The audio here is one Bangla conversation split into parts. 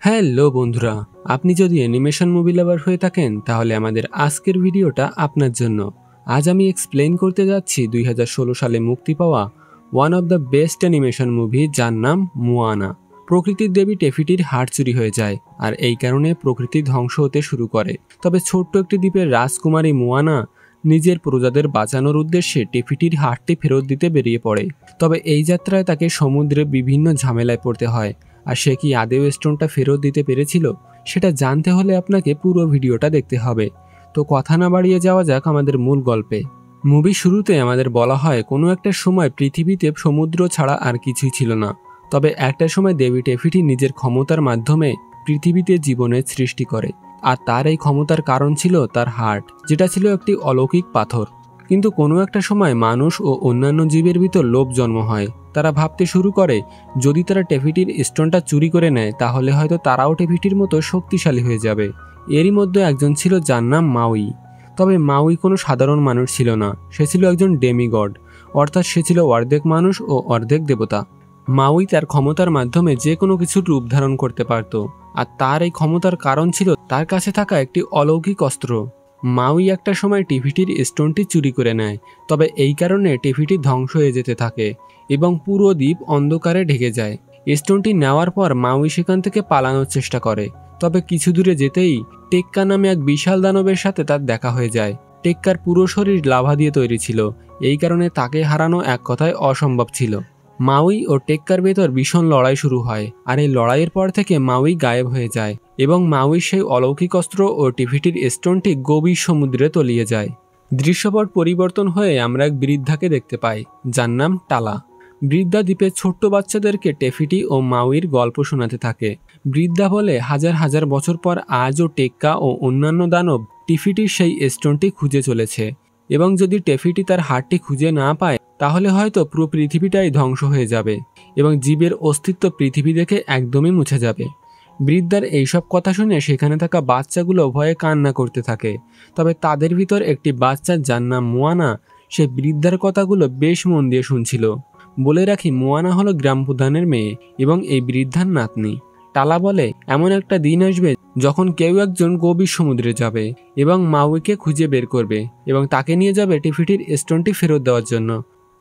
হ্যালো বন্ধুরা, আপনি যদি অ্যানিমেশন মুভি লাভার হয়ে থাকেন তাহলে আমাদের আজকের ভিডিওটা আপনার জন্য। আজ আমি এক্সপ্লেইন করতে যাচ্ছি 2016 সালে মুক্তি পাওয়া one of the best animation movie, যার নাম মোয়ানা। প্রকৃতির দেবী টেফিটির হাড় চুরি হয়ে যায়, আর এই কারণে প্রকৃতি ধ্বংস হতে শুরু করে। তবে ছোট্ট একটি দ্বীপের রাজকুমারী মোয়ানা নিজের প্রজাদের বাঁচানোর উদ্দেশ্যে টেফিটির হাড়টি ফেরত দিতে বেরিয়ে পড়ে। তবে এই যাত্রায় তাকে সমুদ্রে বিভিন্ন ঝামেলায় পড়তে হয়। আর সে কি আদেও স্টোনটা ফেরত দিতে পেরেছিল, সেটা জানতে হলে আপনাকে পুরো ভিডিওটা দেখতে হবে। তো কথা না বাড়িয়ে যাওয়া যাক আমাদের মূল গল্পে। মুভি শুরুতে আমাদের বলা হয় কোনো একটা সময় পৃথিবীতে সমুদ্র ছাড়া আর কিছুই ছিল না। তবে একটা সময় দেবী টেফিটি নিজের ক্ষমতার মাধ্যমে পৃথিবীতে জীবনের সৃষ্টি করে। আর তার এই ক্ষমতার কারণ ছিল তার হার্ট, যেটা ছিল একটি অলৌকিক পাথর। কিন্তু কোনো একটা সময় মানুষ ও অন্যান্য জীবের ভিতর লোভ জন্ম হয়। তারা ভাবতে শুরু করে যদি তারা টেফিটির স্টোনটা চুরি করে নেয় তাহলে হয়তো তারাও টেফিটির মতো শক্তিশালী হয়ে যাবে। এরই মধ্যে একজন ছিল যার নাম মাউই। তবে মাউই কোনো সাধারণ মানুষ ছিল না, সে ছিল একজন ডেমিগড, অর্থাৎ সে ছিল অর্ধেক মানুষ ও অর্ধেক দেবতা। মাউই তার ক্ষমতার মাধ্যমে যে কোনো কিছুর রূপ ধারণ করতে পারত, আর তার এই ক্ষমতার কারণ ছিল তার কাছে থাকা একটি অলৌকিক অস্ত্র। মাউই একটা সময় টেফিটির স্টোনটি চুরি করে নেয়, তবে এই কারণে টেফিটি ধ্বংস হয়ে যেতে থাকে এবং পুরো দ্বীপ অন্ধকারে ঢেকে যায়। স্টোনটি নেওয়ার পর মাউই সেখান থেকে পালানোর চেষ্টা করে, তবে কিছু দূরে যেতেই টেক্কা নামে এক বিশাল দানবের সাথে তার দেখা হয়ে যায়। টেক্কার পুরো শরীর লাভা দিয়ে তৈরি ছিল, এই কারণে তাকে হারানো এক কথায় অসম্ভব ছিল। মাউই ও টেক্কার ভেতর ভীষণ লড়াই শুরু হয়, আর এই লড়াইয়ের পর থেকে মাউই গায়েব হয়ে যায় এবং মাউই সেই অলৌকিক অস্ত্র ও টিফিটির স্টোনটি গভীর সমুদ্রে তলিয়ে যায়। দৃশ্যপট পরিবর্তন হয়ে আমরা এক বৃদ্ধাকে দেখতে পাই, যার নাম টালা। বৃদ্ধা দ্বীপের ছোট্ট বাচ্চাদেরকে টেফিটি ও মাউইর গল্প শোনাতে থাকে। বৃদ্ধা বলে হাজার হাজার বছর পর আজও টেক্কা ও অন্যান্য দানব টিফিটির সেই স্টোনটি খুঁজে চলেছে, এবং যদি টেফিটি তার হাড়টি খুঁজে না পায় তাহলে হয়তো পুরো পৃথিবীটাই ধ্বংস হয়ে যাবে এবং জীবের অস্তিত্ব পৃথিবী থেকে একদমই মুছে যাবে। বৃদ্ধার এইসব কথা শুনে সেখানে থাকা বাচ্চাগুলো ভয়ে কান্না করতে থাকে। তবে তাদের ভিতর একটি বাচ্চা, যার নাম মোয়ানা, সে বৃদ্ধার কথাগুলো বেশ মন দিয়ে শুনছিল। বলে রাখি, মোয়ানা হলো গ্রাম প্রধানের মেয়ে এবং এই বৃদ্ধার নাতনি। টালা বলে এমন একটা দিন আসবে যখন কেউ একজন গভীর সমুদ্রে যাবে এবং মাউইকে খুঁজে বের করবে এবং তাকে নিয়ে যাবে টিফিটির স্টোনটি ফেরত দেওয়ার জন্য।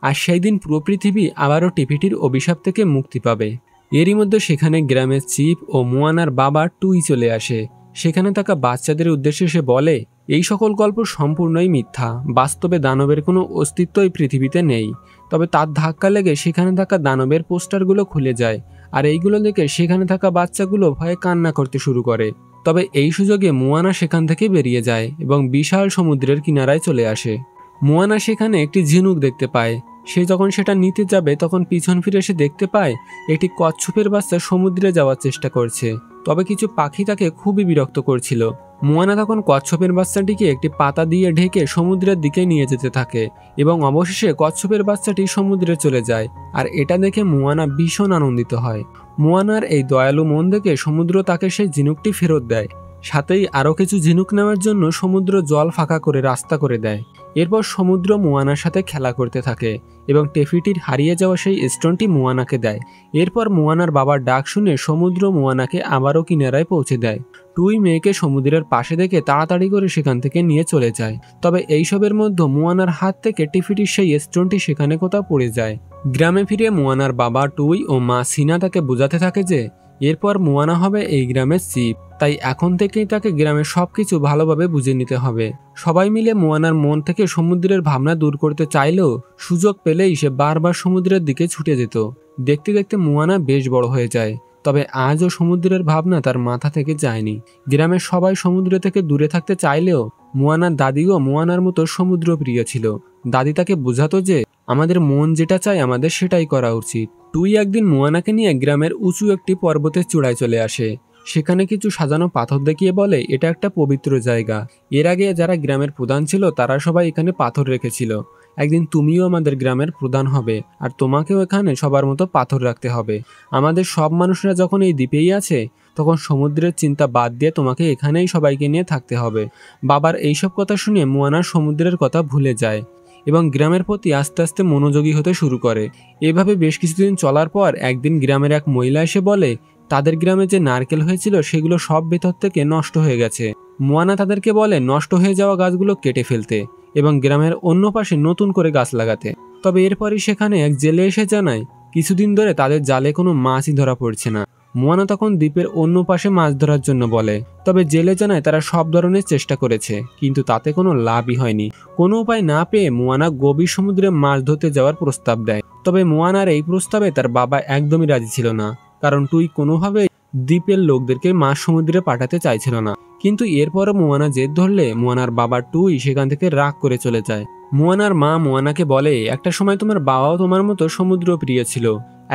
আর সেই দিন পুরো পৃথিবী আবারও টিফিটির অভিশাপ থেকে মুক্তি পাবে। এরই মধ্যে সেখানে গ্রামের চিফ ও মোয়ানার বাবা টুই চলে আসে। সেখানে থাকা বাচ্চাদের উদ্দেশ্যে সে বলে এই সকল গল্প সম্পূর্ণই মিথ্যা, বাস্তবে দানবের কোনো অস্তিত্বই পৃথিবীতে নেই। তবে তার ধাক্কা লেগে সেখানে থাকা দানবের পোস্টারগুলো খুলে যায়, আর এইগুলো দেখে সেখানে থাকা বাচ্চাগুলো ভয়ে কান্না করতে শুরু করে। তবে এই সুযোগে মোয়ানা সেখান থেকে বেরিয়ে যায় এবং বিশাল সমুদ্রের কিনারায় চলে আসে। মোয়ানা সেখানে একটি ঝিনুক দেখতে পায়। সে যখন সেটা নিতে যাবে তখন পিছন ফিরে এসে দেখতে পায় একটি কচ্ছপের বাচ্চা সমুদ্রে যাওয়ার চেষ্টা করছে। তবে কিছু পাখি তাকে খুবই বিরক্ত করছিল। মোয়ানা তখন কচ্ছপের বাচ্চাটিকে একটি পাতা দিয়ে ঢেকে সমুদ্রের দিকে নিয়ে যেতে থাকে এবং অবশেষে কচ্ছপের বাচ্চাটি সমুদ্রে চলে যায়। আর এটা দেখে মোয়ানা ভীষণ আনন্দিত হয়। মোয়ানার এই দয়ালু মন দেখে সমুদ্র তাকে সেই ঝিনুকটি ফেরত দেয়। সাথেই আরও কিছু ঝিনুক নেওয়ার জন্য সমুদ্র জল ফাঁকা করে রাস্তা করে দেয়। এরপর সমুদ্র মোয়ানার সাথে খেলা করতে থাকে এবং টেফিটির হারিয়ে যাওয়া সেই স্টোনটি মোয়ানাকে দেয়। এরপর মোয়ানার বাবার ডাক শুনে সমুদ্র মোয়ানাকে আবারও কিনারায় পৌঁছে দেয়। টুই মেয়েকে সমুদ্রের পাশে দেখে তাড়াতাড়ি করে সেখান থেকে নিয়ে চলে যায়। তবে এইসবের মধ্যে মোয়ানার হাত থেকে টিফিটির সেই স্টোনটি সেখানে কোথাও পড়ে যায়। গ্রামে ফিরে মোয়ানার বাবা টুই ও মা সিনা তাকে বোঝাতে থাকে যে এরপর মোয়ানা হবে এই গ্রামের চিফ, তাই এখন থেকেই তাকে গ্রামের সবকিছু ভালোভাবে বুঝে নিতে হবে। সবাই মিলে মোয়ানার মন থেকে সমুদ্রের ভাবনা দূর করতে চাইলেও সুযোগ পেলেই সে বারবার সমুদ্রের দিকে ছুটে যেত। দেখতে দেখতে মোয়ানা বেশ বড় হয়ে যায়, তবে আজও সমুদ্রের ভাবনা তার মাথা থেকে যায়নি। গ্রামের সবাই সমুদ্র থেকে দূরে থাকতে চাইলেও মোয়ানার দাদিও মোয়ানার মতো সমুদ্র প্রিয় ছিল। দাদি তাকে বোঝাতো যে আমাদের মন যেটা চায় আমাদের সেটাই করা উচিত। টুই একদিন মোয়ানাকে নিয়ে গ্রামের উঁচু একটি পর্বতের চূড়ায় চলে আসে। সেখানে কিছু সাজানো পাথর দেখিয়ে বলে এটা একটা পবিত্র জায়গা। এর আগে যারা গ্রামের প্রধান ছিল তারা সবাই এখানে পাথর রেখেছিল। একদিন তুমিও আমাদের গ্রামের প্রধান হবে, আর তোমাকেও এখানে সবার মতো পাথর রাখতে হবে। আমাদের সব মানুষরা যখন এই দ্বীপেই আছে তখন সমুদ্রের চিন্তা বাদ দিয়ে তোমাকে এখানেই সবাইকে নিয়ে থাকতে হবে। বাবার এইসব কথা শুনে মোয়ানা সমুদ্রের কথা ভুলে যায় এবং গ্রামের প্রতি আস্তে আস্তে মনোযোগী হতে শুরু করে। এভাবে বেশ কিছুদিন চলার পর একদিন গ্রামের এক মহিলা এসে বলে তাদের গ্রামে যে নারকেল হয়েছিল সেগুলো সব ভেতর থেকে নষ্ট হয়ে গেছে। মোয়ানা তাদেরকে বলে নষ্ট হয়ে যাওয়া গাছগুলো কেটে ফেলতে এবং গ্রামের অন্য পাশে নতুন করে গাছ লাগাতে। তবে এরপরই সেখানে এক জেলে এসে জানায় কিছুদিন ধরে তাদের জালে কোনো মাছই ধরা পড়ছে না। মোয়ানা তখন দ্বীপের অন্য পাশে মাছ ধরার জন্য বলে, তবে জেলে জানায় তারা সব ধরনের চেষ্টা করেছে কিন্তু তাতে কোনো লাভই হয়নি। কোনো উপায় না পেয়ে মোয়ানা গভীর সমুদ্রে মাছ ধরতে যাওয়ার প্রস্তাব দেয়। তবে মোয়ানার এই প্রস্তাবে তার বাবা একদমই রাজি ছিল না, কারণ টুই কোনোভাবে দ্বীপের লোকদেরকে মাছ সমুদ্রে পাঠাতে চাইছিল না। কিন্তু এরপরও মোয়ানা জেদ ধরলে মোয়ানার বাবা টুই সেখান থেকে রাগ করে চলে যায়। মোয়ানার মা মোয়ানাকে বলে, একটা সময় তোমার বাবাও তোমার মতো সমুদ্র প্রিয় ছিল।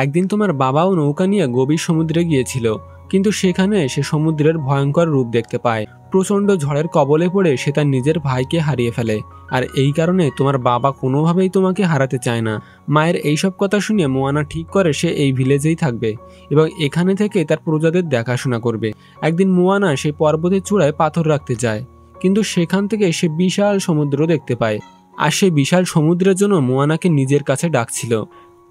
একদিন তোমার বাবাও নৌকা নিয়ে গভীর সমুদ্রে গিয়েছিল, কিন্তু সেখানে সে সমুদ্রের ভয়ঙ্কর রূপ দেখতে পায়। প্রচণ্ড ঝড়ের কবলে পড়ে সে তার নিজের ভাইকে হারিয়ে ফেলে, আর এই কারণে তোমার বাবা কোনোভাবেই তোমাকে হারাতে চায় না। মায়ের এইসব কথা শুনে মোয়ানা ঠিক করে সে এই ভিলেজেই থাকবে এবং এখানে থেকে তার প্রজাদের দেখাশোনা করবে। একদিন মোয়ানা সেই পর্বতের চূড়ায় পাথর রাখতে যায়, কিন্তু সেখান থেকে সে বিশাল সমুদ্র দেখতে পায়, আর সেই বিশাল সমুদ্রের জন্য মোয়ানাকে নিজের কাছে ডাকছিল।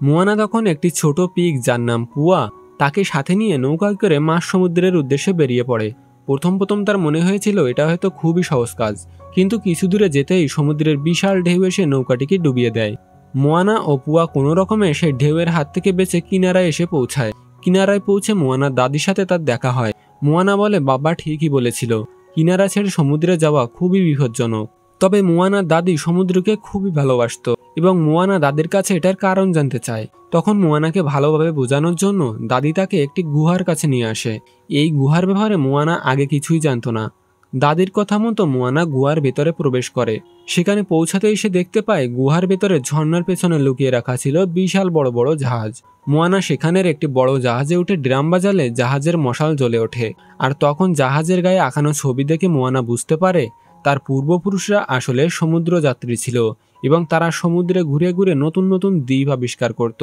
মোয়ানা তখন একটি ছোট পিগ যার নাম পুয়া তাকে সাথে নিয়ে নৌকায় করে মাঝ সমুদ্রের উদ্দেশ্যে বেরিয়ে পড়ে। প্রথম তার মনে হয়েছিল এটা হয়তো খুবই সহজ কাজ, কিন্তু কিছু দূরে যেতেই সমুদ্রের বিশাল ঢেউ এসে নৌকাটিকে ডুবিয়ে দেয়। মোয়ানা ও পুয়া কোনো রকমে সেই ঢেউয়ের হাত থেকে বেঁচে কিনারায় এসে পৌঁছায়। কিনারায় পৌঁছে মোয়ানার দাদির সাথে তার দেখা হয়। মোয়ানা বলে, বাবা ঠিকই বলেছিল, কিনারা ছেড়ে সমুদ্রে যাওয়া খুবই বিপজ্জনক। তবে মোয়ানার দাদি সমুদ্রকে খুবই ভালোবাসত এবং মোয়ানা দাদির কাছে এটার কারণ জানতে চায়। তখন মোয়ানাকে ভালোভাবে বোঝানোর জন্য দাদি তাকে একটি গুহার কাছে নিয়ে আসে। এই গুহার ব্যাপারে মোয়ানা আগে কিছুই জানত না। দাদির কথা মতো মোয়ানা গুহার ভেতরে প্রবেশ করে। সেখানে পৌঁছাতেই সে দেখতে পায় গুহার ভেতরে ঝর্ণার পেছনে লুকিয়ে রাখা ছিল বিশাল বড় বড় জাহাজ। মোয়ানা সেখানের একটি বড় জাহাজে উঠে ড্রাম বাজালে জাহাজের মশাল জ্বলে ওঠে, আর তখন জাহাজের গায়ে আঁকানো ছবি দেখে মোয়ানা বুঝতে পারে তার পূর্বপুরুষরা আসলে সমুদ্র যাত্রী ছিল এবং তারা সমুদ্রে ঘুরে ঘুরে নতুন নতুন দ্বীপ আবিষ্কার করত।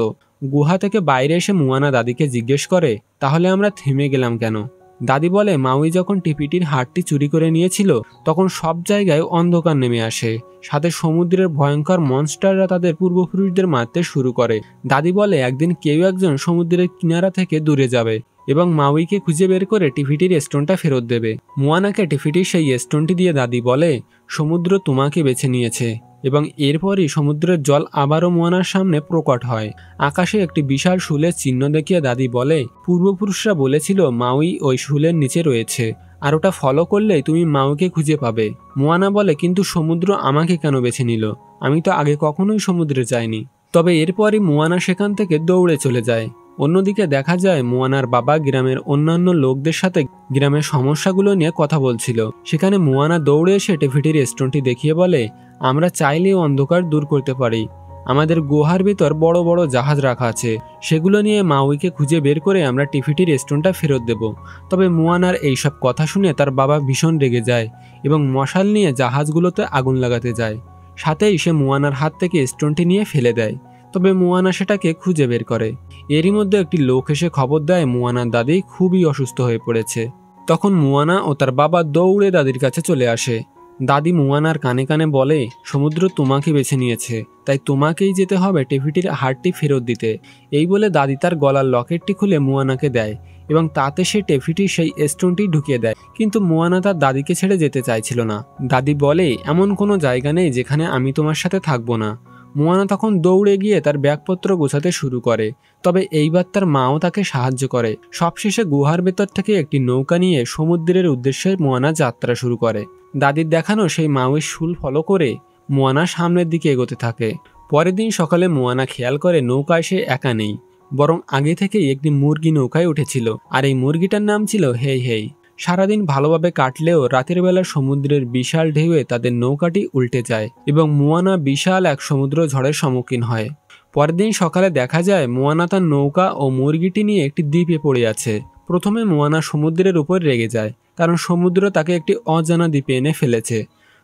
গুহা থেকে বাইরে এসে মোয়ানা দাদিকে জিজ্ঞেস করে, তাহলে আমরা থেমে গেলাম কেন? দাদি বলে, মাউই যখন টিপিটির হাড়টি চুরি করে নিয়েছিল তখন সব জায়গায় অন্ধকার নেমে আসে, সাথে সমুদ্রের ভয়ঙ্কর মনস্টাররা তাদের পূর্বপুরুষদের মারতে শুরু করে। দাদি বলে, একদিন কেউ একজন সমুদ্রের কিনারা থেকে দূরে যাবে এবং মাউইকে খুঁজে বের করে টিফিটির স্টোনটা ফেরত দেবে। মোয়ানাকে টিফিটির সেই স্টোনটি দিয়ে দাদি বলে, সমুদ্র তোমাকে বেছে নিয়েছে। এবং এরপরই সমুদ্রের জল আবারও মোয়ানার সামনে প্রকট হয়। আকাশে একটি বিশাল শুলের চিহ্ন দেখিয়ে দাদি বলে, পূর্বপুরুষরা বলেছিল মাউই ওই শুলের নিচে রয়েছে, আর ওটা ফলো করলেই তুমি মাউকে খুঁজে পাবে। মোয়ানা বলে, কিন্তু সমুদ্র আমাকে কেন বেছে নিল? আমি তো আগে কখনোই সমুদ্রে যাইনি। তবে এরপরই মোয়ানা সেখান থেকে দৌড়ে চলে যায়। অন্যদিকে দেখা যায় মোয়ানার বাবা গ্রামের অন্যান্য লোকদের সাথে গ্রামের সমস্যাগুলো নিয়ে কথা বলছিল। সেখানে মোয়ানা দৌড়ে এসে টিফিটির স্টোনটি দেখিয়ে বলে, আমরা চাইলেও অন্ধকার দূর করতে পারি। আমাদের গুহার ভিতর বড় বড় জাহাজ রাখা আছে, সেগুলো নিয়ে মাউইকে খুঁজে বের করে আমরা টিফিটির স্টোনটা ফেরত দেব। তবে মোয়ানার এইসব কথা শুনে তার বাবা ভীষণ রেগে যায় এবং মশাল নিয়ে জাহাজগুলোতে আগুন লাগাতে যায়। সাথেই সে মোয়ানার হাত থেকে স্টোনটি নিয়ে ফেলে দেয়। তবে মোয়ানা সেটাকে খুঁজে বের করে। এরই মধ্যে একটি লোক এসে খবর দেয় মোয়ানার দাদি খুবই অসুস্থ হয়ে পড়েছে। তখন মোয়ানা ও তার বাবা দৌড়ে দাদির কাছে চলে আসে। দাদি মোয়ানার কানে কানে বলে, সমুদ্র তোমাকে বেছে নিয়েছে, তাই তোমাকেই যেতে হবে টিফিটির হাড়টি ফেরত দিতে। এই বলে দাদি তার গলার লকেটটি খুলে মোয়ানাকে দেয় এবং তাতে সে টিফিটির সেই স্টোনটি ঢুকিয়ে দেয়। কিন্তু মোয়ানা তার দাদিকে ছেড়ে যেতে চাইছিল না। দাদি বলে, এমন কোনো জায়গা নেই যেখানে আমি তোমার সাথে থাকবো না। মোয়ানা তখন দৌড়ে গিয়ে তার ব্যাগপত্র গোছাতে শুরু করে। তবে এইবার তার মাও তাকে সাহায্য করে। সবশেষে গুহার ভেতর থেকে একটি নৌকা নিয়ে সমুদ্রের উদ্দেশ্যে মোয়ানা যাত্রা শুরু করে। দাদির দেখানো সেই মাউয়ের শুল ফলো করে মোয়ানা সামনের দিকে এগোতে থাকে। পরের দিন সকালে মোয়ানা খেয়াল করে নৌকায় সে একা নেই, বরং আগে থেকেই একটি মুরগি নৌকায় উঠেছিল, আর এই মুরগিটার নাম ছিল হেই হেই। সারাদিন ভালোভাবে কাটলেও রাতের বেলা সমুদ্রের বিশাল ঢেউয়ে তাদের নৌকাটি উল্টে যায় এবং মোয়ানা বিশাল এক সমুদ্র ঝড়ের সম্মুখীন হয়। পরের দিন সকালে দেখা যায় মোয়ানা তার নৌকা ও মুরগিটি নিয়ে একটি দ্বীপে পড়ে আছে। প্রথমে মোয়ানা সমুদ্রের উপর রেগে যায়, কারণ সমুদ্র তাকে একটি অজানা দ্বীপে এনে ফেলেছে।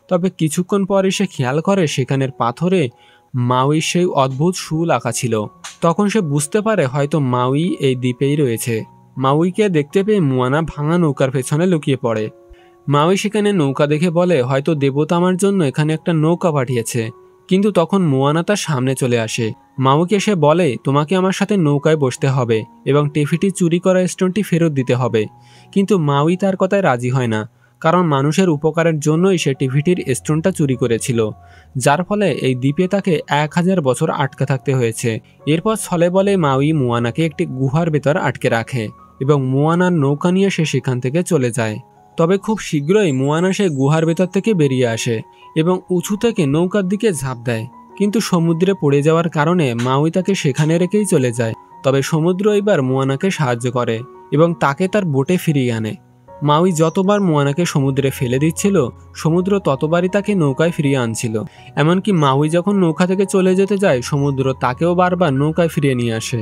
তবে কিছুক্ষণ পরে সে খেয়াল করে সেখানের পাথরে মাউই সেই অদ্ভুত শুল আঁকা ছিল। তখন সে বুঝতে পারে হয়তো মাউই এই দ্বীপেই রয়েছে। মাউইকে দেখতে পেয়ে মোয়ানা ভাঙা নৌকার পেছনে লুকিয়ে পড়ে। মাউই সেখানে নৌকা দেখে বলে, হয়তো দেবতা আমার জন্য এখানে একটা নৌকা পাঠিয়েছে। কিন্তু তখন মোয়ানা তার সামনে চলে আসে। মাউইকে সে বলে, তোমাকে আমার সাথে নৌকায় বসতে হবে এবং টেফিটি চুরি করা স্টোনটি ফেরত দিতে হবে। কিন্তু মাউই তার কথায় রাজি হয় না, কারণ মানুষের উপকারের জন্যই সে টেফিটির স্টোনটা চুরি করেছিল, যার ফলে এই দ্বীপে তাকে 1000 বছর আটকে থাকতে হয়েছে। এরপর ছলে বলে মাউই মোয়ানাকে একটি গুহার ভেতর আটকে রাখে এবং মোয়ানার নৌকা নিয়ে সে সেখান থেকে চলে যায়। তবে খুব শীঘ্রই মোয়ানা সেই গুহার ভেতর থেকে বেরিয়ে আসে এবং উঁচু থেকে নৌকার দিকে ঝাঁপ দেয়, কিন্তু সমুদ্রে পড়ে যাওয়ার কারণে মাউই তাকে সেখানে রেখেই চলে যায়। তবে সমুদ্র এবার মোয়ানাকে সাহায্য করে এবং তাকে তার বোটে ফিরিয়ে আনে। মাউই যতবার মোয়ানাকে সমুদ্রে ফেলে দিচ্ছিল, সমুদ্র ততবারই তাকে নৌকায় ফিরিয়ে আনছিল। এমনকি মাউই যখন নৌকা থেকে চলে যেতে যায়, সমুদ্র তাকেও বারবার নৌকায় ফিরিয়ে নিয়ে আসে।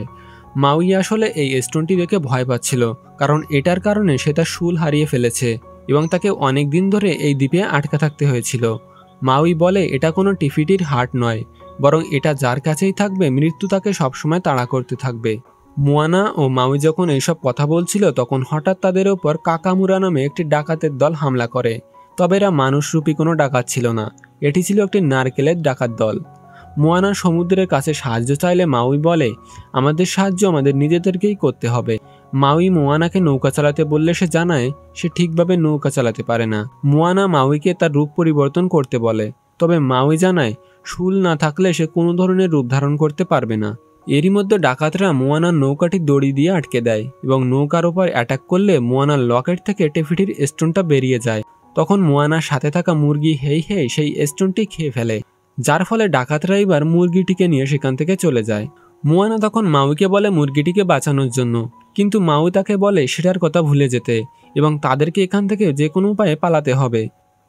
মাউই আসলে এই স্টোনটি দেখে ভয় পাচ্ছিল, কারণ এটার কারণে সে তার শুল হারিয়ে ফেলেছে এবং তাকে অনেক দিন ধরে এই দ্বীপে আটকে থাকতে হয়েছিল। মাউই বলে, এটা কোনো টিফিটির হার্ট নয়, বরং এটা যার কাছেই থাকবে মৃত্যু তাকে সবসময় তাড়া করতে থাকবে। মোয়ানা ও মাউই যখন এইসব কথা বলছিল, তখন হঠাৎ তাদের ওপর কাকামুরা নামে একটি ডাকাতের দল হামলা করে। তবে এরা মানুষরূপী কোনো ডাকাত ছিল না, এটি ছিল একটি নারকেলের ডাকাত দল। মোয়ানা সমুদ্রের কাছে সাহায্য চাইলে মাউই বলে, আমাদের সাহায্য আমাদের নিজেদেরকেই করতে হবে। মাউই মোয়ানাকে নৌকা চালাতে বললে সে জানায় সে ঠিকভাবে নৌকা চালাতে পারে না। মোয়ানা মাউইকে তার রূপ পরিবর্তন করতে বলে, তবে মাউই জানায় শুল না থাকলে সে কোনো ধরনের রূপ ধারণ করতে পারবে না। এরই মধ্যে ডাকাতরা মোয়ানার নৌকাটি দড়ি দিয়ে আটকে দেয় এবং নৌকার ওপর অ্যাটাক করলে মোয়ানার লকেট থেকে টেফিটির স্টোনটা বেরিয়ে যায়। তখন মোয়ানার সাথে থাকা মুরগি হেই হেই সেই স্টোনটি খেয়ে ফেলে, যার ফলে ডাকাতরা এবার মুরগিটিকে নিয়ে সেখান থেকে চলে যায়। মোয়ানা তখন মাউইকে বলে মুরগিটিকে বাঁচানোর জন্য, কিন্তু মাউই তাকে বলে সেটার কথা ভুলে যেতে এবং তাদেরকে এখান থেকে যে কোনো উপায়ে পালাতে হবে।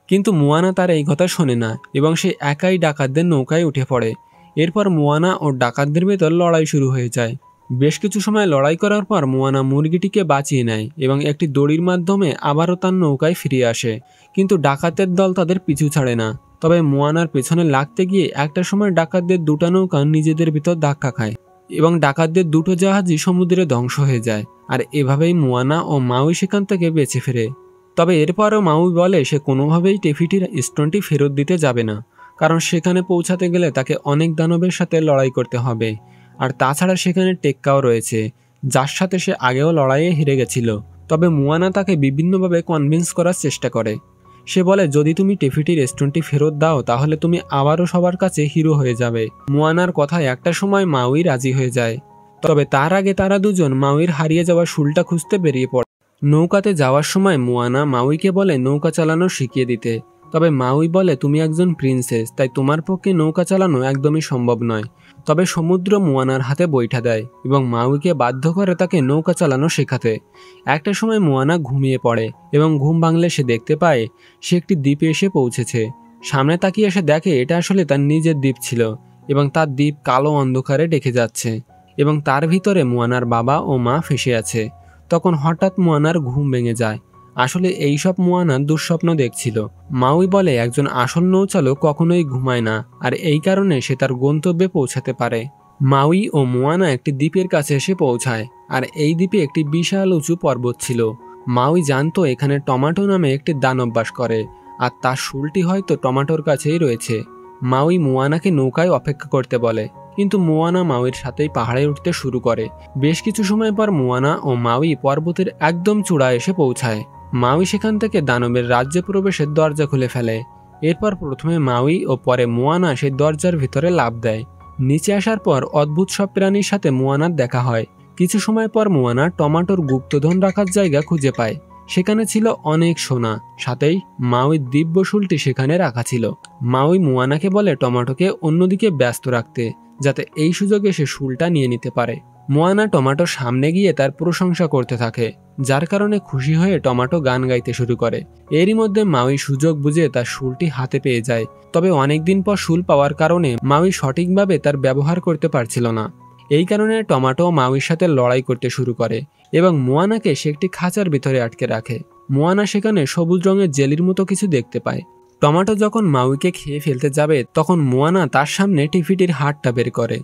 কিন্তু মোয়ানা তার এই কথা শোনে না এবং সে একাই ডাকাতদের নৌকায় উঠে পড়ে। এরপর মোয়ানা ও ডাকাতদের ভেতর লড়াই শুরু হয়ে যায়। বেশ কিছু সময় লড়াই করার পর মোয়ানা মুরগিটিকে বাঁচিয়ে নেয় এবং একটি দড়ির মাধ্যমে আবারও তার নৌকায় ফিরে আসে, কিন্তু ডাকাতের দল তাদের পিছু ছাড়ে না। তবে মোয়ানার পেছনে লাগতে গিয়ে একটা সময় ডাকাতদের দুটো নৌকা নিজেদের ভিতর ধাক্কা খায় এবং ডাকাতদের দুটো জাহাজই সমুদ্রে ধ্বংস হয়ে যায়। আর এভাবেই মোয়ানা ও মাউই সেখান থেকে বেঁচে ফেরে। তবে এরপরও মাউই বলে সে কোনোভাবেই টেফিটির স্টোনটি ফেরত দিতে যাবে না, কারণ সেখানে পৌঁছাতে গেলে তাকে অনেক দানবের সাথে লড়াই করতে হবে। আর তাছাড়া সেখানে টেক্কাও রয়েছে, যার সাথে সে আগেও লড়াইয়ে হেরে গেছিল। তবে মোয়ানা তাকে বিভিন্নভাবে কনভিন্স করার চেষ্টা করে। সে বলে, যদি তুমি টেফিটির স্টোনটি ফেরত দাও তাহলে তুমি আবারও সবার কাছে হিরো হয়ে যাবে। মোয়ানার কথায় একটা সময় মাউই রাজি হয়ে যায়। তবে তার আগে তারা দুজন মাউইর হারিয়ে যাওয়া শুলটা খুঁজতে বেরিয়ে পড়ে। নৌকাতে যাওয়ার সময় মোয়ানা মাউইকে বলে নৌকা চালানো শিখিয়ে দিতে। তবে মাউই বলে, তুমি একজন প্রিন্সেস, তাই তোমার পক্ষে নৌকা চালানো একদমই সম্ভব নয়। তবে সমুদ্র মোয়ানার হাতে বৈঠা দেয় এবং মাউইকে বাধ্য করে তাকে নৌকা চালানো শেখাতে। একটা সময় মোয়ানা ঘুমিয়ে পড়ে এবং ঘুম ভাঙলে সে দেখতে পায় সে একটি দ্বীপে এসে পৌঁছেছে। সামনে তাকিয়ে সে দেখে এটা আসলে তার নিজের দ্বীপ ছিল এবং তার দ্বীপ কালো অন্ধকারে ঢেকে যাচ্ছে এবং তার ভিতরে মোয়ানার বাবা ও মা ফেঁসে আছে। তখন হঠাৎ মোয়ানার ঘুম ভেঙে যায়। আসলে এইসব মোয়ানা দুঃস্বপ্ন দেখছিল। মাউই বলে, একজন আসল নৌচালক কখনোই ঘুমায় না, আর এই কারণে সে তার গন্তব্যে পৌঁছাতে পারে। মাউই ও মোয়ানা একটি দ্বীপের কাছে এসে পৌঁছায়, আর এই দ্বীপে একটি বিশাল উঁচু পর্বত ছিল। মাউই জানতো এখানে টমাটো নামে একটি দানব বাস করে, আর তার শুলটি হয়তো টমাটোর কাছেই রয়েছে। মাউই মোয়ানাকে নৌকায় অপেক্ষা করতে বলে, কিন্তু মোয়ানা মাউইর সাথেই পাহাড়ে উঠতে শুরু করে। বেশ কিছু সময় পর মোয়ানা ও মাউই পর্বতের একদম চূড়ায় এসে পৌঁছায়। মাউই সেখান থেকে দানবের রাজ্যে প্রবেশের দরজা খুলে ফেলে। এরপর প্রথমে মাউই ও পরে মোয়ানা সেই দরজার ভিতরে লাফ দেয়। নিচে আসার পর অদ্ভুত সব প্রাণীর সাথে মোয়ানার দেখা হয়। কিছু সময় পর মোয়ানা টমাটোর গুপ্তধন রাখার জায়গা খুঁজে পায়। সেখানে ছিল অনেক সোনা, সাথেই মাউইর দিব্য শুলটি সেখানে রাখা ছিল। মাউই মোয়ানাকে বলে টমাটোকে অন্যদিকে ব্যস্ত রাখতে, যাতে এই সুযোগে সে শুলটা নিয়ে নিতে পারে। মোয়ানা টমাটোর সামনে গিয়ে তার প্রশংসা করতে থাকে, যার কারণে খুশি হয়ে টমাটো গান গাইতে শুরু করে। এরই মধ্যে মাউই সুযোগ বুঝে তার শুলটি হাতে পেয়ে যায়। তবে অনেকদিন পর শুল পাওয়ার কারণে মাউই সঠিকভাবে তার ব্যবহার করতে পারছিল না। এই কারণে টমাটো মাউইর সাথে লড়াই করতে শুরু করে এবং মোয়ানাকে সে একটি খাঁচার ভিতরে আটকে রাখে। মোয়ানা সেখানে সবুজ রঙের জেলির মতো কিছু দেখতে পায়। টমাটো যখন মাউইকে খেয়ে ফেলতে যাবে, তখন মোয়ানা তার সামনে টিফিটির হাড়টা বের করে।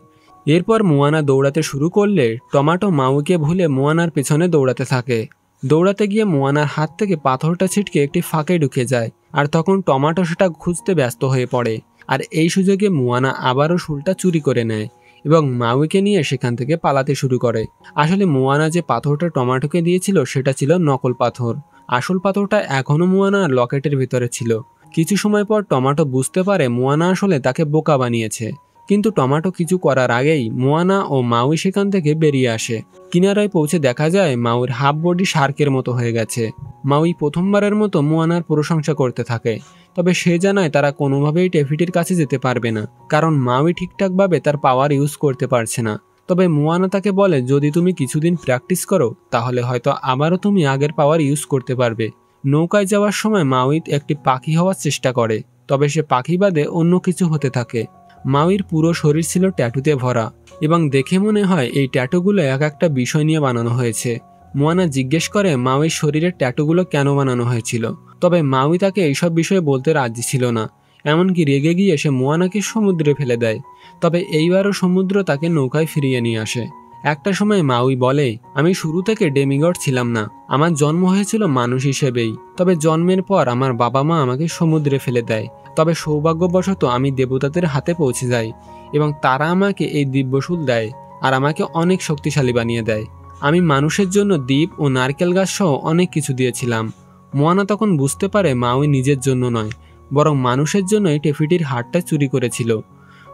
এরপর মোয়ানা দৌড়াতে শুরু করলে টমাটো মাউইকে ভুলে মোয়ানার পেছনে দৌড়াতে থাকে। দৌড়াতে গিয়ে মোয়ানার হাত থেকে পাথরটা ছিটকে একটি ফাঁকে ঢুকে যায়, আর তখন টমাটো সেটা খুঁজতে ব্যস্ত হয়ে পড়ে। আর এই সুযোগে মুয়ানা আবারও শুলটা চুরি করে নেয় এবং মাউইকে নিয়ে সেখান থেকে পালাতে শুরু করে। আসলে মুয়ানা যে পাথরটা টমেটোকে দিয়েছিল সেটা ছিল নকল পাথর। আসল পাথরটা এখনও মুয়ানার লকেটের ভিতরে ছিল। কিছু সময় পর টমেটো বুঝতে পারে মুয়ানা আসলে তাকে বোকা বানিয়েছে, কিন্তু টমেটো কিছু করার আগেই মুয়ানা ও মাউই সেখান থেকে বেরিয়ে আসে। কিনারায় পৌঁছে দেখা যায় মাউইর হাফ বডি শার্কের মতো হয়ে গেছে। মাউই প্রথমবারের মতো মুয়ানার প্রশংসা করতে থাকে, তবে সে জানায় তারা কোনোভাবেই টেফিটির কাছে যেতে পারবে না, কারণ মাউই ঠিকঠাকভাবে তার পাওয়ার ইউজ করতে পারছে না। তবে মুয়ানা তাকে বলে যদি তুমি কিছুদিন প্র্যাকটিস করো তাহলে হয়তো আবারও তুমি আগের পাওয়ার ইউজ করতে পারবে। নৌকায় যাওয়ার সময় মাউই একটি পাখি হওয়ার চেষ্টা করে, তবে সে পাখি বাদে অন্য কিছু হতে থাকে। মাউইর পুরো শরীর ছিল ট্যাটুতে ভরা এবং দেখে মনে হয় এই ট্যাটুগুলো এক একটা বিষয় নিয়ে বানানো হয়েছে। মুয়ানা জিজ্ঞেস করে মাউইর শরীরের ট্যাটুগুলো কেন বানানো হয়েছিল, তবে মাউই তাকে এইসব বিষয়ে বলতে রাজি ছিল না। এমনকি রেগে গিয়ে সে মুয়ানাকে সমুদ্রে ফেলে দেয়। তবে এইবারও সমুদ্র তাকে নৌকায় ফিরিয়ে নিয়ে আসে। একটা সময় মাউই বলে, আমি শুরু থেকে ডেমিগড ছিলাম না, আমার জন্ম হয়েছিল মানুষ হিসেবেই। তবে জন্মের পর আমার বাবা মা আমাকে সমুদ্রে ফেলে দেয়। তবে সৌভাগ্যবশত আমি দেবতাদের হাতে পৌঁছে যাই এবং তারা আমাকে এই দিব্যশুল দেয় আর আমাকে অনেক শক্তিশালী বানিয়ে দেয়। আমি মানুষের জন্য দ্বীপ ও নারকেল গাছ সহ অনেক কিছু দিয়েছিলাম। মুয়ানা তখন বুঝতে পারে মাউই নিজের জন্য নয়, বরং মানুষের জন্যই টেফিটির হাড়টা চুরি করেছিল।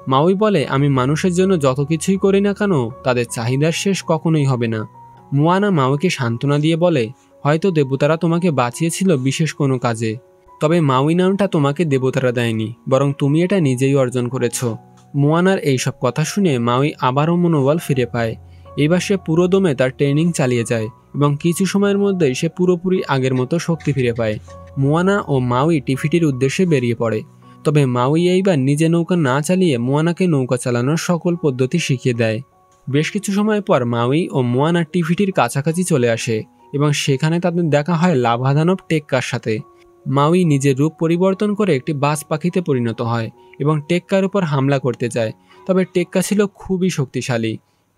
মাউই বলে, আমি মানুষের জন্য যত কিছুই করি না কেন তাদের চাহিদার শেষ কখনোই হবে না। মুয়ানা মাউইকে সান্ত্বনা দিয়ে বলে, হয়তো দেবতারা তোমাকে বাঁচিয়েছিল বিশেষ কোনো কাজে, তবে মাউই নামটা তোমাকে দেবতারা দেয়নি, বরং তুমি এটা নিজেই অর্জন করেছ। মুয়ানার এইসব কথা শুনে মাউই আবারও মনোবল ফিরে পায়। এবার সে পুরো দমে তার ট্রেনিং চালিয়ে যায় এবং কিছু সময়ের মধ্যেই সে পুরোপুরি আগের মতো শক্তি ফিরে পায়। মুয়ানা ও মাউই টিফিটির উদ্দেশ্যে বেরিয়ে পড়ে। তবে মাউই এইবার নিজে নৌকা না চালিয়ে মুয়ানাকে নৌকা চালানোর সকল পদ্ধতি শিখিয়ে দেয়। বেশ কিছু সময় পর মাউই ও মুয়ানা টিফিটির কাছাকাছি চলে আসে এবং সেখানে তাদের দেখা হয় লাভাদানব টেক্কার সাথে। মাউই নিজের রূপ পরিবর্তন করে একটি বাজ পাখিতে পরিণত হয় এবং টেক্কার উপর হামলা করতে যায়। তবে টেক্কা ছিল খুবই শক্তিশালী।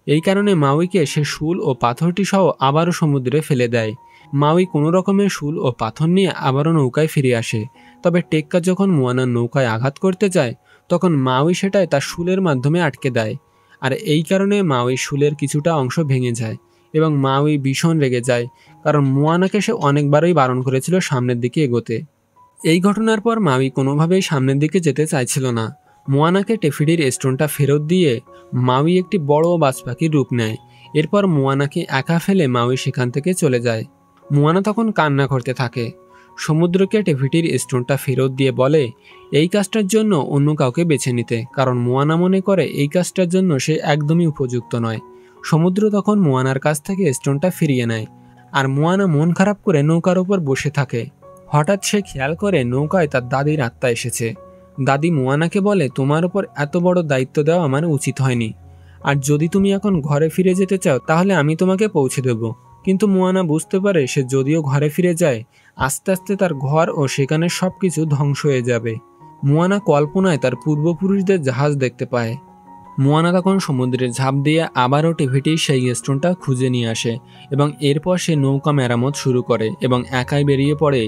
এই কারণে মাউইকে সে শুল ও পাথরটি সহ আবারও সমুদ্রে ফেলে দেয়। মাউই কোনো রকমের শুল ও পাথর নিয়ে আবারও নৌকায় ফিরে আসে। তবে টেক্কা যখন মুয়ানার নৌকায় আঘাত করতে যায় তখন মাউই সেটায় তার শুলের মাধ্যমে আটকে দেয়, আর এই কারণে মাউই শুলের কিছুটা অংশ ভেঙে যায় এবং মাউই ভীষণ রেগে যায়, কারণ মুয়ানাকে সে অনেকবারই বারণ করেছিল সামনের দিকে এগোতে। এই ঘটনার পর মাউই কোনোভাবেই সামনের দিকে যেতে চাইছিল না। মুয়ানাকে টেফিটির স্টোনটা ফেরত দিয়ে মাউই একটি বড় বাজ পাখির রূপ নেয়। এরপর মুয়ানাকে একা ফেলে মাউই সেখান থেকে চলে যায়। মুয়ানা তখন কান্না করতে থাকে। সমুদ্রকে টেফিটির স্টোনটা ফেরত দিয়ে বলে এই কাজটার জন্য অন্য কাউকে বেছে নিতে, কারণ মুয়ানা মনে করে এই কাজটার জন্য সে একদমই উপযুক্ত নয়। সমুদ্র তখন মুয়ানার কাছ থেকে স্টোনটা ফিরিয়ে নেয় আর মুয়ানা মন খারাপ করে নৌকার উপর বসে থাকে। হঠাৎ সে খেয়াল করে নৌকায় তার দাদির আত্মা এসেছে। দাদি মুয়ানাকে বলে, তোমার উপর এত বড় দায়িত্ব দেওয়া আমার উচিত হয়নি, আর যদি তুমি এখন ঘরে ফিরে যেতে চাও তাহলে আমি তোমাকে পৌঁছে দেব। কিন্তু মুয়ানা বুঝতে পারে সে যদিও ঘরে ফিরে যায় আস্তে আস্তে তার ঘর ও সেখানে সব কিছু ধ্বংস হয়ে যাবে। মুয়ানা কল্পনায় তার পূর্বপুরুষদের জাহাজ দেখতে পায়। মুয়ানা তখন সমুদ্রে ঝাঁপ দিয়ে আবারও টিফিটির সেই স্টোনটা খুঁজে নিয়ে আসে এবং এরপর সে নৌকা মেরামত শুরু করে এবং একাই বেরিয়ে পড়ে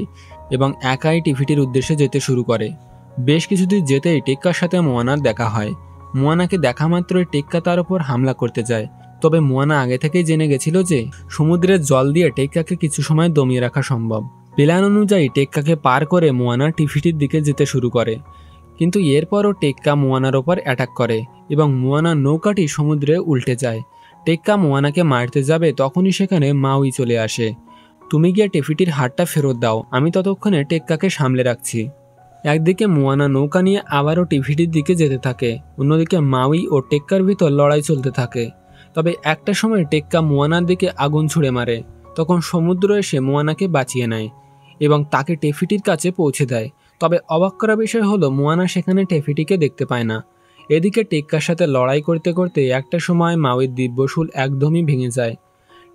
এবং একাই টিফিটির উদ্দেশ্যে যেতে শুরু করে। বেশ কিছুদিন যেতেই টেক্কার সাথে মুয়ানার দেখা হয়। মুয়ানাকে দেখা মাত্রই টেক্কা তার উপর হামলা করতে যায়। তবে মুয়ানা আগে থেকেই জেনে গেছিল যে সমুদ্রের জল দিয়ে টেক্কাকে কিছু সময় দমিয়ে রাখা সম্ভব। প্ল্যান অনুযায়ী টেক্কাকে পার করে মুয়ানা টিফিটির দিকে যেতে শুরু করে, কিন্তু এরপরও টেক্কা মুয়ানার ওপর অ্যাটাক করে এবং মুয়ানার নৌকাটি সমুদ্রে উল্টে যায়। টেক্কা মুয়ানাকে মারতে যাবে তখনই সেখানে মাউই চলে আসে। তুমি গিয়ে টেফিটির হাড়টা ফেরত দাও, আমি ততক্ষণে টেক্কাকে সামলে রাখছি। একদিকে মুয়ানা নৌকা নিয়ে আবারও টিফিটির দিকে যেতে থাকে, অন্যদিকে মাউই ও টেক্কার ভিতর লড়াই চলতে থাকে। তবে একটা সময় টেক্কা মুয়ানার দিকে আগুন ছুড়ে মারে, তখন সমুদ্র এসে মুয়ানাকে বাঁচিয়ে নেয় এবং তাকে টেফিটির কাছে পৌঁছে দেয়। তবে অবাক করা বিষয় হলো মুয়ানা সেখানে টেফিটিকে দেখতে পায় না। এদিকে টেক্কার সাথে লড়াই করতে করতে একটা সময় মাউইর দিব্যশুল একদমই ভেঙে যায়।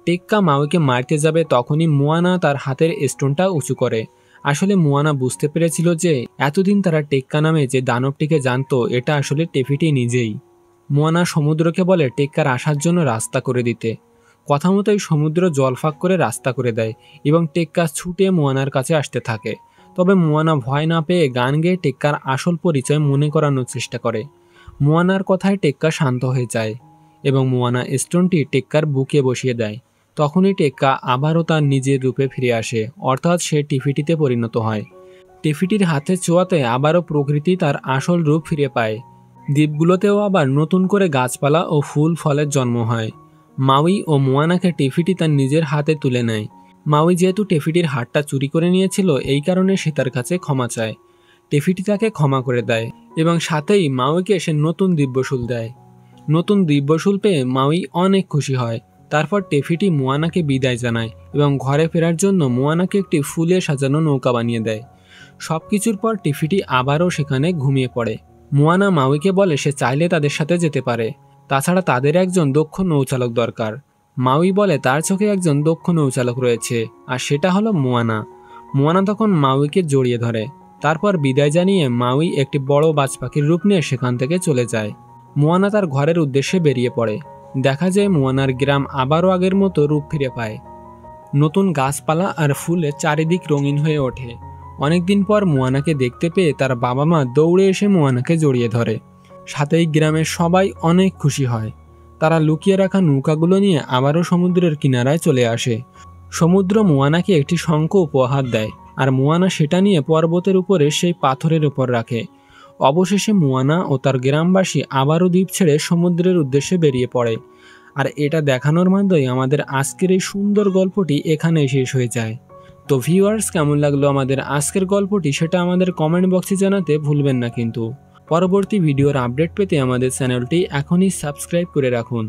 টেক্কা মাউইকে মারতে যাবে তখনই মুয়ানা তার হাতের স্টোনটা উঁচু করে। আসলে মুয়ানা বুঝতে পেরেছিল যে এতদিন তারা টেক্কা নামে যে দানবটিকে জানতো এটা আসলে টেফিটি নিজেই। মুয়ানা সমুদ্রকে বলে টেক্কার আসার জন্য রাস্তা করে দিতে। কথা মতোই সমুদ্র জল ফাঁক করে রাস্তা করে দেয় এবং টেক্কা ছুটে মুয়ানার কাছে আসতে থাকে। তবে মোয়ানা ভয় না পেয়ে গান গেয়ে টেক্কার আসল পরিচয় মনে করানোর চেষ্টা করে। মোয়ানার কথায় টেক্কা শান্ত হয়ে যায় এবং মোয়ানা স্টোনটি টেক্কার বুকে বসিয়ে দেয়। তখনই টেক্কা আবারও তার নিজের রূপে ফিরে আসে, অর্থাৎ সে টিফিটিতে পরিণত হয়। টিফিটির হাতে ছোঁয়াতে আবারও প্রকৃতি তার আসল রূপ ফিরে পায়। দ্বীপগুলোতেও আবার নতুন করে গাছপালা ও ফুল ফলের জন্ম হয়। মাউই ও মোয়ানাকে টিফিটি তার নিজের হাতে তুলে নেয়। মাউই যেহেতু টেফিটির হাতটা চুরি করে নিয়েছিল, এই কারণে সে তার কাছে ক্ষমা চায়। টেফিটি তাকে ক্ষমা করে দেয় এবং সাথেই মাউইকে সে নতুন দিব্যশুল দেয়। নতুন দিব্যশুল পেয়ে মাউই অনেক খুশি হয়। তারপর টেফিটি মোয়ানাকে বিদায় জানায় এবং ঘরে ফেরার জন্য মোয়ানাকে একটি ফুলে সাজানো নৌকা বানিয়ে দেয়। সব কিছুর পর টিফিটি আবারও সেখানে ঘুমিয়ে পড়ে। মোয়ানা মাউইকে বলে সে চাইলে তাদের সাথে যেতে পারে, তাছাড়া তাদের একজন দক্ষ নৌচালক দরকার। মাউই বলে তার চোখে একজন দক্ষ নৌচালক রয়েছে, আর সেটা হলো মোয়ানা। মোয়ানা তখন মাউইকে জড়িয়ে ধরে। তারপর বিদায় জানিয়ে মাউই একটি বড় বাজ পাখির রূপ নিয়ে সেখান থেকে চলে যায়। মোয়ানা তার ঘরের উদ্দেশ্যে বেরিয়ে পড়ে। দেখা যায় মোয়ানার গ্রাম আবারও আগের মতো রূপ ফিরে পায়। নতুন গাছপালা আর ফুলে চারিদিক রঙিন হয়ে ওঠে। অনেকদিন পর মোয়ানাকে দেখতে পেয়ে তার বাবা মা দৌড়ে এসে মোয়ানাকে জড়িয়ে ধরে। সাথেই গ্রামের সবাই অনেক খুশি হয়। তারা লুকিয়ে রাখা নৌকাগুলো নিয়ে আবারও সমুদ্রের কিনারায় চলে আসে। সমুদ্র মোয়ানাকে একটি শঙ্খ উপহার দেয়, আর মোয়ানা সেটা নিয়ে পর্বতের উপরে সেই পাথরের উপর রাখে। অবশেষে মোয়ানা ও তার গ্রামবাসী আবারও দ্বীপ ছেড়ে সমুদ্রের উদ্দেশ্যে বেরিয়ে পড়ে। আর এটা দেখানোর মাধ্যমে আমাদের আজকের এই সুন্দর গল্পটি এখানেই শেষ হয়ে যায়। তো ভিউয়ার্স, কেমন লাগলো আমাদের আজকের গল্পটি সেটা আমাদের কমেন্ট বক্সে জানাতে ভুলবেন না কিন্তু। পরবর্তী ভিডিওর আপডেট পেতে আমাদের চ্যানেলটি এখনই সাবস্ক্রাইব করে রাখুন।